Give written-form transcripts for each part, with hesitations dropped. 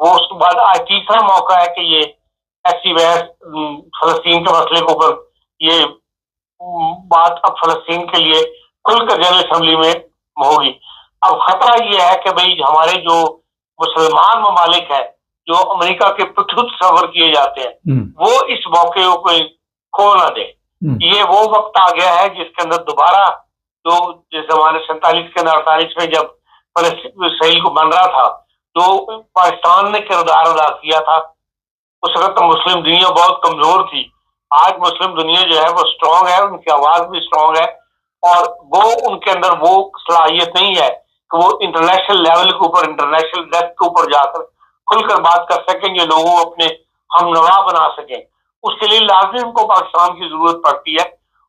وہ اس کے بعد آج تیسرا موقع ہے کہ یہ ایسی بحث فلسطین کے مسئلے کے اوپر یہ بات اب فلسطین کے لیے کھل کر جنرل اسمبلی میں ہوگی. اب خطرہ یہ ہے کہ بھئی ہمارے جو مسلمان ممالک ہیں جو امریکہ کے پٹھو تصور کیے جاتے ہیں وہ اس موقع کو کھو نہ دیں. یہ وہ وقت آ گیا ہے جس کے اندر دوبارہ جو جس زمانے 47 کے 48 میں جب اسرائیل کو بن رہا تھا جو پاکستان نے کردار ادا کیا تھا اس وقت مسلم دنیا بہت کمزور تھی. آج مسلم دنیا جو ہے وہ اسٹرانگ ہے, ان کی آواز بھی اسٹرانگ ہے اور وہ ان کے اندر وہ صلاحیت نہیں ہے کہ وہ انٹرنیشنل لیول کے اوپر انٹرنیشنل ڈیسک کے اوپر جا کر کھل کر بات کر سکیں, یہ لوگوں کو اپنے ہم نوا بنا سکیں. اس کے لیے لازمی ان کو پاکستان کی ضرورت پڑتی ہے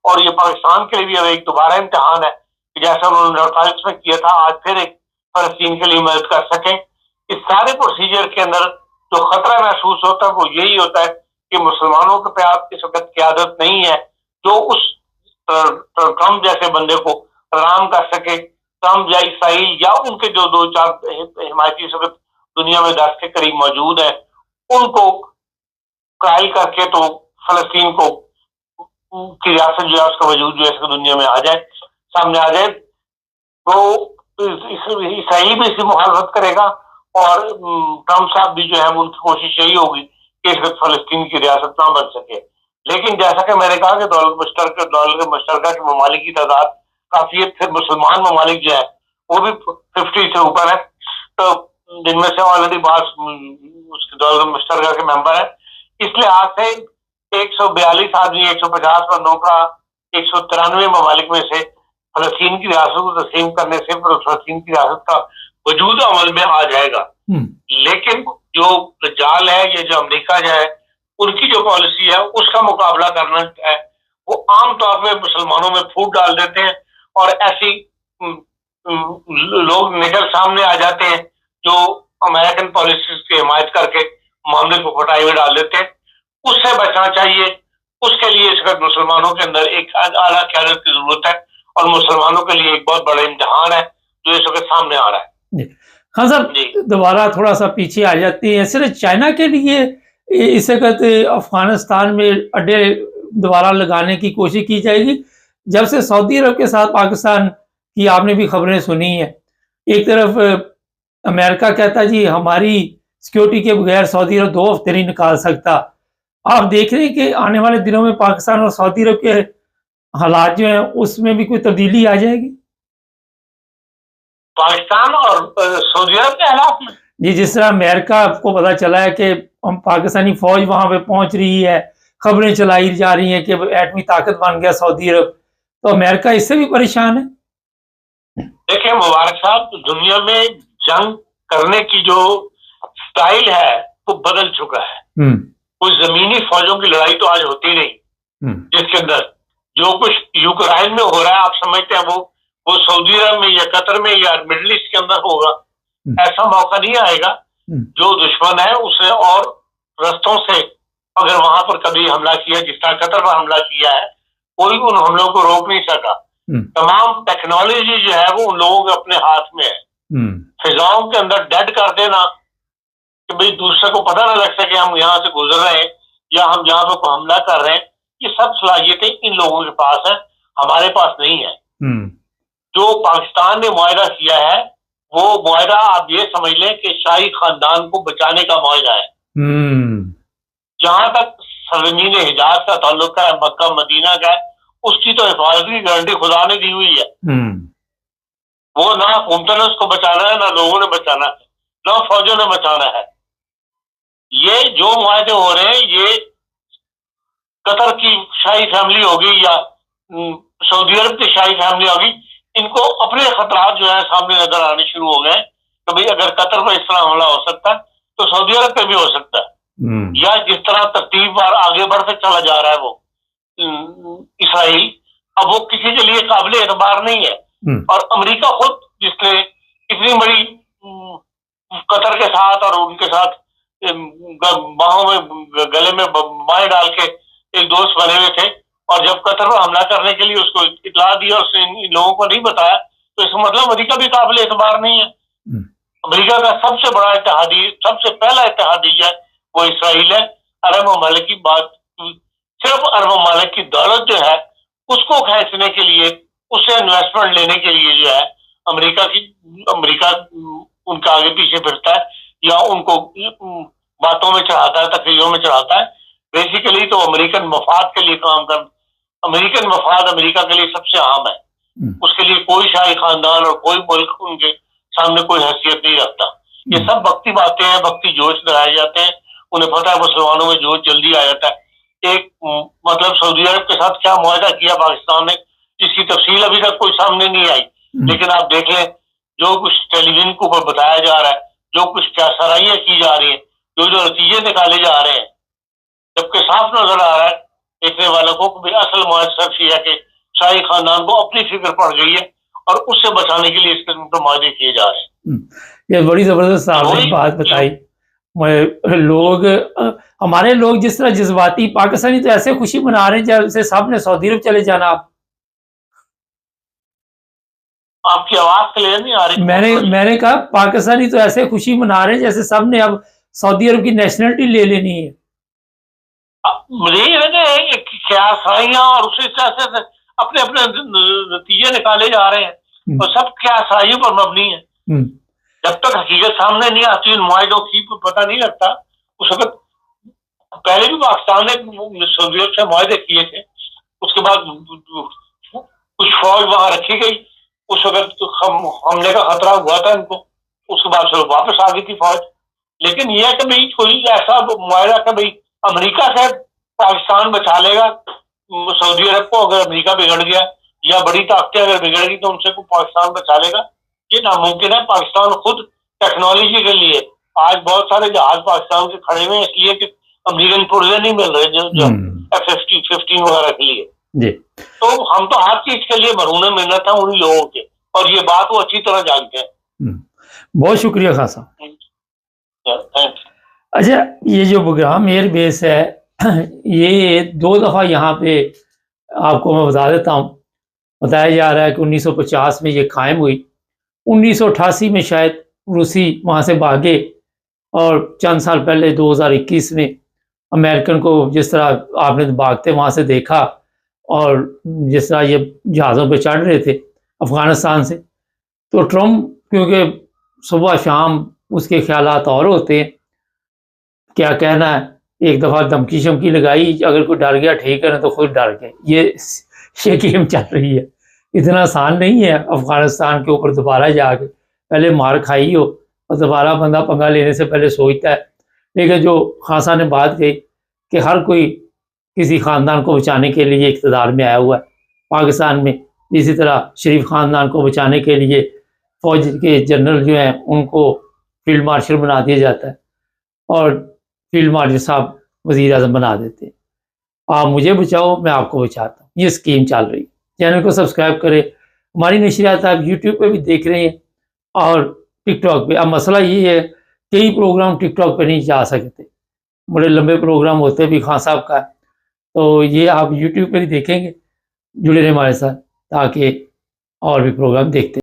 اور یہ پاکستان کے لیے بھی اب ایک دوبارہ امتحان ہے کہ جیسا انہوں نے 48 میں کیا تھا آج پھر ایک فلسطین کے لیے مدد کر سکیں. اس سارے پروسیجر کے اندر جو خطرہ محسوس ہوتا ہے وہ یہی ہوتا ہے کہ مسلمانوں کے پہ آپ اس وقت قیادت نہیں ہے جو اس ٹرمپ جیسے بندے کو رام کر سکے. ٹرمپ یا اسرائیل یا ان کے جو دو چار حمایتی اس وقت دنیا میں 10 کے قریب موجود ہیں ان کو قائل کر کے تو فلسطین کو کی ریاست جو ہے اس کا وجود جو ہے اس دنیا میں آ جائے, سامنے آ جائے. تو اسرائیل بھی اس کی مخالفت کرے گا اور ٹرمپ صاحب بھی جو ہے ان کی کوشش یہی ہوگی کہ اس وقت فلسطین کی ریاست نہ بن سکے. لیکن جیسا کہ میں نے کہا کہ دولت مشترکہ کے ممالک کی تعداد کافی ہے, پھر مسلمان ممالک جو ہے وہ بھی 50 سے اوپر ہے, تو جن میں سے آلریڈی بعض اس کے دولت مشترکہ کے ممبر ہیں. اس لحاظ سے 142 آدمی 150 بندوں کا 193 ممالک میں سے فلسطین کی ریاست کو تسلیم کرنے سے فلسطین کی ریاست کا وجود عمل میں آ جائے گا. لیکن جو جال ہے یہ جو امریکہ جو ہے ان کی جو پالیسی ہے اس کا مقابلہ کرنا ہے وہ عام طور پہ مسلمانوں میں پھوٹ ڈال دیتے ہیں اور ایسی لوگ نکل سامنے آ جاتے ہیں جو امریکن پالیسیز کی حمایت کر کے معاملے کو پھٹائی میں ڈال دیتے ہیں. اس سے بچنا چاہیے. اس کے لیے اس وقت مسلمانوں کے اندر ایک اعلیٰ قیادت کی ضرورت ہے اور مسلمانوں کے لیے ایک بہت بڑا امتحان ہے جو اس وقت سامنے آ رہا ہے. خان صاحب دوبارہ تھوڑا سا پیچھے آ جاتی ہیں, صرف چائنا کے لیے اس وقت افغانستان میں اڈے دوبارہ لگانے کی کوشش کی جائے گی. جب سے سعودی عرب کے ساتھ پاکستان کی آپ نے بھی خبریں سنی ہیں, ایک طرف امریکہ کہتا جی ہماری سیکیورٹی کے بغیر سعودی عرب 2 ہفتے نہیں نکال سکتا. آپ دیکھ رہے ہیں کہ آنے والے دنوں میں پاکستان اور سعودی عرب کے حالات جو ہیں اس میں بھی کوئی تبدیلی آ جائے گی پاکستان اور سعودی عرب کے حالات میں؟ جی, جس طرح امریکہ کو پتا چلا ہے کہ پاکستانی فوج وہاں پہ پہنچ رہی ہے, خبریں چلائی جا رہی ہیں کہ ایٹمی طاقت بن گیا سعودی عرب, تو امریکہ اس سے بھی پریشان ہے. دیکھیں مبارک صاحب, دنیا میں جنگ کرنے کی جو سٹائل ہے وہ بدل چکا ہے. کوئی زمینی فوجوں کی لڑائی تو آج ہوتی نہیں, جس کے اندر جو کچھ یوکرائن میں ہو رہا ہے آپ سمجھتے ہیں وہ سعودی عرب میں یا قطر میں یا مڈل ایسٹ کے اندر ہوگا. ایسا موقع نہیں آئے گا. جو دشمن ہے اسے اور رستوں سے اگر وہاں پر کبھی حملہ کیا جس طرح قطر پر حملہ کیا ہے کوئی ان حملوں کو روک نہیں سکا. تمام ٹیکنالوجی جو ہے وہ ان لوگوں کے اپنے ہاتھ میں ہے. فضاؤں کے اندر ڈیڈ کر دینا کہ بھئی دوسرے کو پتہ نہ لگ سکے ہم یہاں سے گزر رہے ہیں یا ہم یہاں پہ کوئی حملہ کر رہے ہیں, یہ سب صلاحیتیں ان لوگوں کے پاس ہیں, ہمارے پاس نہیں ہے. جو پاکستان نے معاہدہ کیا ہے وہ معاہدہ آپ یہ سمجھ لیں کہ شاہی خاندان کو بچانے کا معاہدہ ہے. جہاں تک سرزمین حجاز کا تعلق ہے, مکہ مدینہ کا ہے, اس کی تو حفاظتی گارنٹی خدا نے دی ہوئی ہے. وہ نہ حکومتوں نے اس کو بچانا ہے, نہ لوگوں نے بچانا ہے, نہ فوجوں نے بچانا ہے. یہ جو معاہدے ہو رہے ہیں یہ قطر کی شاہی فیملی ہوگی یا سعودی عرب کی شاہی فیملی ہوگی, ان کو اپنے خطرات جو ہے سامنے نظر آنے شروع ہو گئے کہ بھئی اگر قطر پر اس طرح حملہ ہو سکتا ہے تو سعودی عرب پہ بھی ہو سکتا ہے. یا جس طرح ترتیب بار آگے بڑھتے چلا جا رہا ہے وہ اسرائیل, اب وہ کسی کے لیے قابل اعتبار نہیں ہے. اور امریکہ خود جس نے اتنی بڑی قطر کے ساتھ اور ان کے ساتھ باہوں میں گلے میں بائیں ڈال کے ایک دوست بنے ہوئے تھے, اور جب قطر پر حملہ کرنے کے لیے اس کو اطلاع دی اور اس نے ان لوگوں کو نہیں بتایا تو اس کا مطلب امریکہ بھی قابل اعتبار نہیں ہے. امریکہ کا سب سے بڑا اتحادی، سب سے پہلا اتحادی ہے وہ اسرائیل ہے۔ عرب ممالک کی بات، صرف عرب ممالک کی دولت جو ہے اس کو کھینچنے کے لیے، اس سے انویسٹمنٹ لینے کے لیے جو ہے امریکہ ان کا آگے پیچھے پھرتا ہے یا ان کو باتوں میں چڑھاتا ہے، تقریروں میں چڑھاتا ہے۔ بیسیکلی تو امریکن مفاد کے لیے کام کر، امریکن مفاد امریکہ کے لیے سب سے اہم ہے۔ اس کے لیے کوئی شاہی خاندان اور کوئی ملک ان کے سامنے کوئی حیثیت نہیں رکھتا۔ یہ سب وقتی باتیں ہیں، وقتی جوش لگائے جاتے ہیں۔ انہیں پتہ ہے مسلمانوں میں جوش جلدی آ جاتا ہے۔ ایک مطلب سعودی عرب کے ساتھ کیا معاہدہ کیا پاکستان نے، جس کی تفصیل ابھی تک کوئی سامنے نہیں آئی، لیکن آپ دیکھ لیں جو کچھ ٹیلی ویژن کے اوپر بتایا جا رہا ہے، جو کچھ کیا سرائیاں کی جا رہی ہیں، جو نتیجے نکالے جا رہے ہیں، جبکہ صاف نظر آ رہا ہے دیکھنے والوں کو کہ اصل معاہدہ صرف یہ ہے کہ شاہی خاندان کو اپنی فکر پڑ گئی ہے اور اس سے بچانے کے لیے اس قسم کے معاہدے کیے جا رہے ہیں۔ یہ بڑی زبردست آپ نے بات بتائی۔ لوگ، ہمارے لوگ جس طرح جذباتی، پاکستانی تو ایسے خوشی منا رہے ہیں جیسے سب نے سعودی عرب چلے جانا۔ آپ کی آواز کلیئر نہیں آ رہی۔ میں نے کہا پاکستانی تو ایسے خوشی منا رہے ہیں جیسے سب نے اب سعودی عرب کی نیشنلٹی لے لینی ہے۔ کیا سائیاں اور اسی طرح سے اپنے اپنے نتیجے نکالے جا رہے ہیں اور سب کیا سائیوں پر مبنی ہے۔ جب تک حقیقت سامنے نہیں آتی ان معاہدوں کی پتہ نہیں لگتا۔ اس وقت پہلے بھی پاکستان نے سعودی عرب سے معاہدے کیے تھے، اس کے بعد کچھ فوج وہاں رکھی گئی، اس وقت حملے کا خطرہ ہوا تھا ان کو، اس کے بعد واپس آ گئی تھی فوج۔ لیکن یہ کہ بھائی کوئی ایسا معاہدہ کہ بھائی امریکہ سے پاکستان بچا لے گا سعودی عرب کو، اگر امریکہ بگڑ گیا یا بڑی طاقتیں اگر بگڑ گئی تو ان سے پاکستان بچا لے گا، یہ ناممکن ہے۔ پاکستان خود ٹیکنالوجی کے لیے آج بہت سارے جہاز پاکستان کے کھڑے ہوئے ہیں اس لیے کہ امریکن پرزے نہیں مل رہے جو F-15 وغیرہ کے لیے جی۔ تو ہم تو ہر چیز کے لیے مرہون منت ہیں انہی لوگوں کے، اور یہ بات وہ اچھی طرح جانتے ہیں۔ بہت شکریہ خان صاحب۔ اچھا، یہ جو بگرام ایئر بیس ہے یہ 2 دفعہ یہاں پہ آپ کو میں بتا دیتا ہوں، بتایا جا رہا ہے کہ 1950 میں یہ قائم ہوئی، 1988 میں شاید روسی وہاں سے بھاگے، اور چند سال پہلے 2021 میں امریکن کو جس طرح آپ نے بھاگتے وہاں سے دیکھا، اور جس طرح یہ جہازوں پہ چڑھ رہے تھے افغانستان سے، تو ٹرمپ کیونکہ صبح شام اس کے خیالات اور ہوتے ہیں، کیا کہنا ہے، ایک دفعہ دھمکی شمکی لگائی، اگر کوئی ڈر گیا ٹھیک ہے، نہ تو خود ڈر گئے۔ یہ گیم چل رہی ہے، اتنا آسان نہیں ہے افغانستان کے اوپر دوبارہ جا کے، پہلے مار کھائی ہو اور دوبارہ بندہ پنگا لینے سے پہلے سوچتا ہے۔ لیکن جو خان صاحب نے بات کہی کہ ہر کوئی کسی خاندان کو بچانے کے لیے اقتدار میں آیا ہوا ہے پاکستان میں، اسی طرح شریف خاندان کو بچانے کے لیے فوج کے جنرل جو ہیں ان کو فیلڈ مارشل بنا دیا جاتا ہے، اور فیلڈ مارشل صاحب وزیر اعظم بنا دیتے ہیں۔ آپ مجھے بچاؤ، میں آپ کو بچاتا ہوں، یہ اسکیم چل رہی ہے۔ چینل کو سبسکرائب کریں۔ ہماری نشریات آپ یوٹیوب پہ بھی دیکھ رہے ہیں اور ٹک ٹاک پہ۔ اب مسئلہ یہ ہے کئی پروگرام ٹک ٹاک پہ نہیں جا سکتے، بڑے لمبے پروگرام ہوتے بھی خان صاحب کا، تو یہ آپ یوٹیوب پہ بھی دیکھیں گے، جڑے رہیں ہمارے ساتھ تاکہ اور بھی پروگرام دیکھتے ہیں۔